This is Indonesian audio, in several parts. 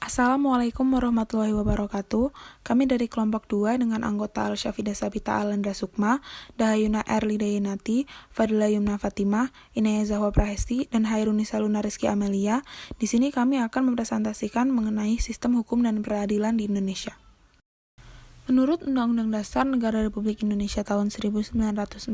Assalamualaikum warahmatullahi wabarakatuh. Kami dari kelompok 2 dengan anggota Al-Syafida Sabita Alendra Sukma, Dahayuna Erli Dayanati, Fadila Yumna Fatimah, Inaya Zahwa Prahesti, dan Hairunisa Luna Rizky Amelia. Di sini kami akan mempresentasikan mengenai sistem hukum dan peradilan di Indonesia. Menurut Undang-Undang Dasar Negara Republik Indonesia tahun 1945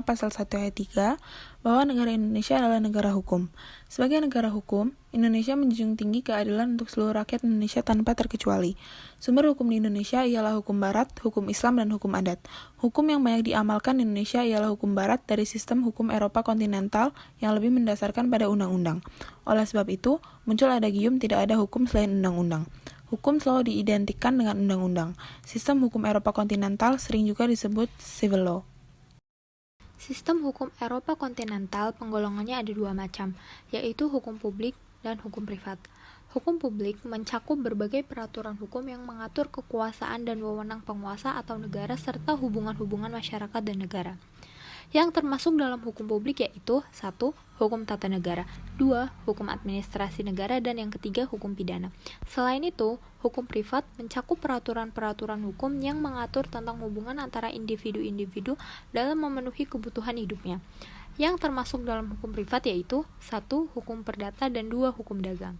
Pasal 1 Ayat 3, bahwa negara Indonesia adalah negara hukum. Sebagai negara hukum, Indonesia menjunjung tinggi keadilan untuk seluruh rakyat Indonesia tanpa terkecuali. Sumber hukum di Indonesia ialah hukum barat, hukum Islam, dan hukum adat. Hukum yang banyak diamalkan di Indonesia ialah hukum barat dari sistem hukum Eropa kontinental yang lebih mendasarkan pada undang-undang. Oleh sebab itu, muncul adagium tidak ada hukum selain undang-undang. Hukum selalu diidentikan dengan undang-undang. Sistem hukum Eropa kontinental sering juga disebut civil law. Sistem hukum Eropa kontinental penggolongannya ada dua macam, yaitu hukum publik dan hukum privat. Hukum publik mencakup berbagai peraturan hukum yang mengatur kekuasaan dan wewenang penguasa atau negara serta hubungan-hubungan masyarakat dan negara. Yang termasuk dalam hukum publik yaitu 1. Hukum tata negara, 2. Hukum administrasi negara, dan yang ketiga hukum pidana. Selain itu, hukum privat mencakup peraturan-peraturan hukum yang mengatur tentang hubungan antara individu-individu dalam memenuhi kebutuhan hidupnya. Yang termasuk dalam hukum privat yaitu 1. Hukum perdata dan 2. Hukum dagang.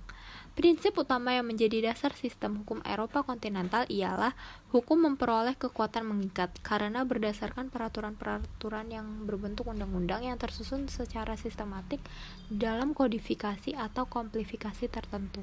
Prinsip utama yang menjadi dasar sistem hukum Eropa kontinental ialah hukum memperoleh kekuatan mengikat karena berdasarkan peraturan-peraturan yang berbentuk undang-undang yang tersusun secara sistematik dalam kodifikasi atau komplifikasi tertentu.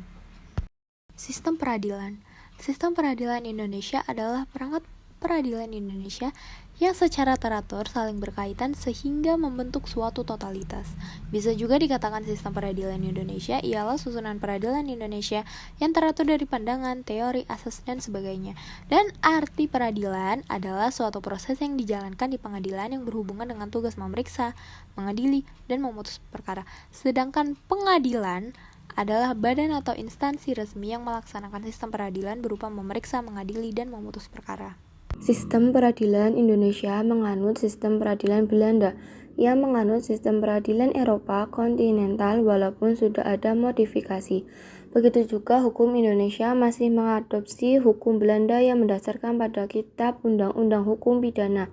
Sistem peradilan. Sistem peradilan Indonesia adalah perangkat peradilan Indonesia yang secara teratur saling berkaitan sehingga membentuk suatu totalitas. Bisa juga dikatakan sistem peradilan Indonesia ialah susunan peradilan Indonesia yang teratur dari pandangan, teori, asas, dan sebagainya. Dan arti peradilan adalah suatu proses yang dijalankan di pengadilan yang berhubungan dengan tugas memeriksa, mengadili, dan memutus perkara. Sedangkan pengadilan adalah badan atau instansi resmi yang melaksanakan sistem peradilan berupa memeriksa, mengadili, dan memutus perkara. Sistem peradilan Indonesia menganut sistem peradilan Belanda yang menganut sistem peradilan Eropa kontinental walaupun sudah ada modifikasi. Begitu juga hukum Indonesia masih mengadopsi hukum Belanda yang mendasarkan pada Kitab Undang-Undang Hukum Pidana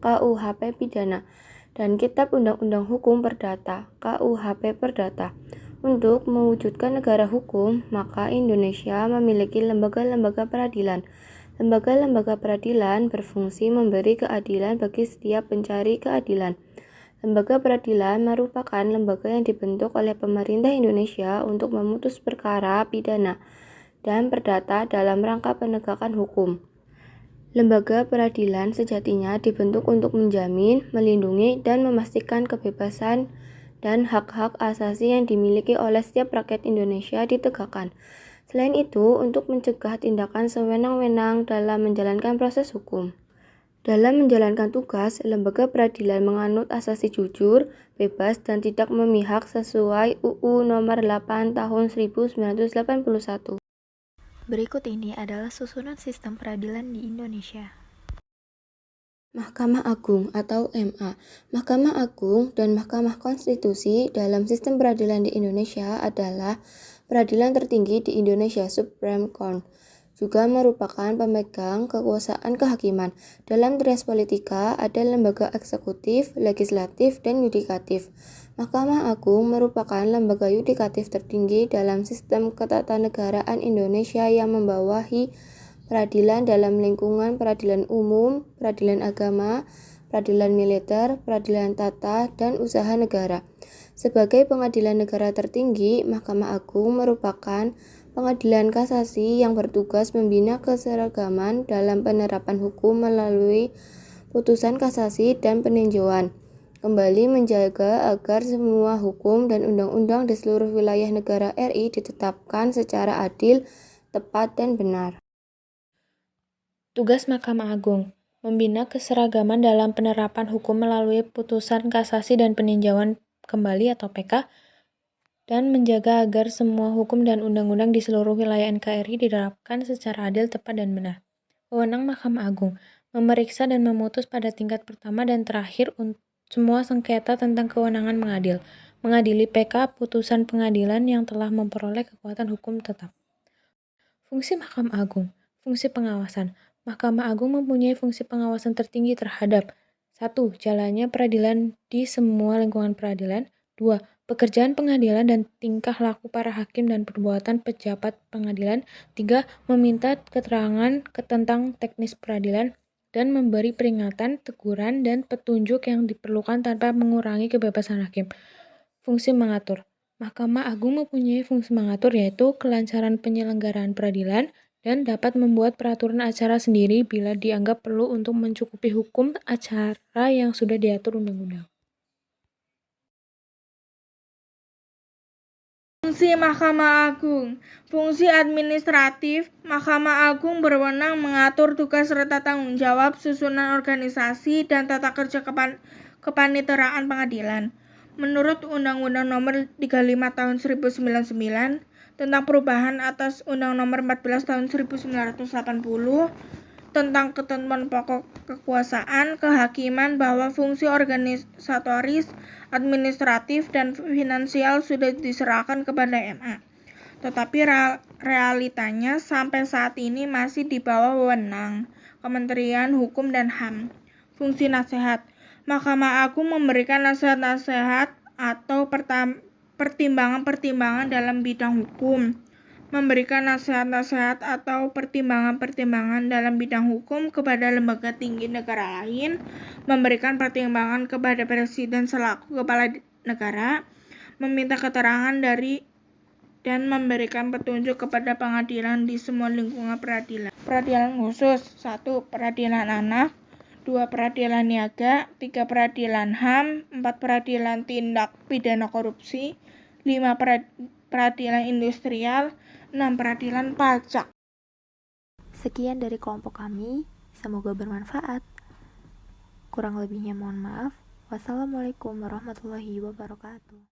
(KUHP Pidana) dan Kitab Undang-Undang Hukum Perdata (KUHP Perdata). Untuk mewujudkan negara hukum, maka Indonesia memiliki lembaga-lembaga peradilan. Lembaga-lembaga peradilan berfungsi memberi keadilan bagi setiap pencari keadilan. Lembaga peradilan merupakan lembaga yang dibentuk oleh pemerintah Indonesia untuk memutus perkara pidana dan perdata dalam rangka penegakan hukum. Lembaga peradilan sejatinya dibentuk untuk menjamin, melindungi, dan memastikan kebebasan dan hak-hak asasi yang dimiliki oleh setiap rakyat Indonesia ditegakkan. Selain itu, untuk mencegah tindakan sewenang-wenang dalam menjalankan proses hukum. Dalam menjalankan tugas, lembaga peradilan menganut asasi jujur, bebas, dan tidak memihak sesuai UU Nomor 8 Tahun 1981. Berikut ini adalah susunan sistem peradilan di Indonesia. Mahkamah Agung atau MA. Mahkamah Agung dan Mahkamah Konstitusi dalam sistem peradilan di Indonesia adalah peradilan tertinggi di Indonesia, Supreme Court. Juga merupakan pemegang kekuasaan kehakiman. Dalam trias politika ada lembaga eksekutif, legislatif, dan yudikatif. Mahkamah Agung merupakan lembaga yudikatif tertinggi dalam sistem ketatanegaraan Indonesia yang membawahi peradilan dalam lingkungan peradilan umum, peradilan agama, peradilan militer, peradilan tata, dan usaha negara. Sebagai pengadilan negara tertinggi, Mahkamah Agung merupakan pengadilan kasasi yang bertugas membina keseragaman dalam penerapan hukum melalui putusan kasasi dan peninjauan. Kembali menjaga agar semua hukum dan undang-undang di seluruh wilayah negara RI ditetapkan secara adil, tepat, dan benar. Tugas Mahkamah Agung: membina keseragaman dalam penerapan hukum melalui putusan kasasi dan peninjauan kembali atau PK, dan menjaga agar semua hukum dan undang-undang di seluruh wilayah NKRI diterapkan secara adil, tepat, dan benar. Wewenang Mahkamah Agung: memeriksa dan memutus pada tingkat pertama dan terakhir semua sengketa tentang kewenangan mengadili PK putusan pengadilan yang telah memperoleh kekuatan hukum tetap. Fungsi Mahkamah Agung. Fungsi pengawasan. Mahkamah Agung mempunyai fungsi pengawasan tertinggi terhadap 1. Jalannya peradilan di semua lingkungan peradilan. 2. Pekerjaan pengadilan dan tingkah laku para hakim dan perbuatan pejabat pengadilan. 3. Meminta keterangan tentang teknis peradilan dan memberi peringatan, teguran, dan petunjuk yang diperlukan tanpa mengurangi kebebasan hakim. Fungsi mengatur. Mahkamah Agung mempunyai fungsi mengatur yaitu kelancaran penyelenggaraan peradilan dan dapat membuat peraturan acara sendiri bila dianggap perlu untuk mencukupi hukum acara yang sudah diatur undang-undang. Fungsi Mahkamah Agung. Fungsi administratif. Mahkamah Agung berwenang mengatur tugas serta tanggung jawab, susunan organisasi, dan tata kerja kepaniteraan pengadilan. Menurut Undang-Undang Nomor 35 Tahun 1999 tentang perubahan atas Undang Nomor 14 Tahun 1980 tentang ketentuan pokok kekuasaan kehakiman bahwa fungsi organisatoris, administratif, dan finansial sudah diserahkan kepada MA. Tetapi realitanya sampai saat ini masih di bawah wewenang Kementerian Hukum dan HAM. Fungsi nasihat. Mahkamah Agung memberikan nasihat-nasihat atau pertimbangan-pertimbangan dalam bidang hukum. Memberikan nasihat-nasihat atau pertimbangan-pertimbangan dalam bidang hukum kepada lembaga tinggi negara lain, memberikan pertimbangan kepada presiden selaku kepala negara, meminta keterangan dari dan memberikan petunjuk kepada pengadilan di semua lingkungan peradilan. Peradilan khusus. 1. Peradilan anak. 2. Peradilan niaga. 3. Peradilan HAM. 4. Peradilan tindak pidana korupsi. 5. Peradilan industrial. 6. Peradilan pajak. Sekian dari kelompok kami, semoga bermanfaat. Kurang lebihnya mohon maaf. Wassalamualaikum warahmatullahi wabarakatuh.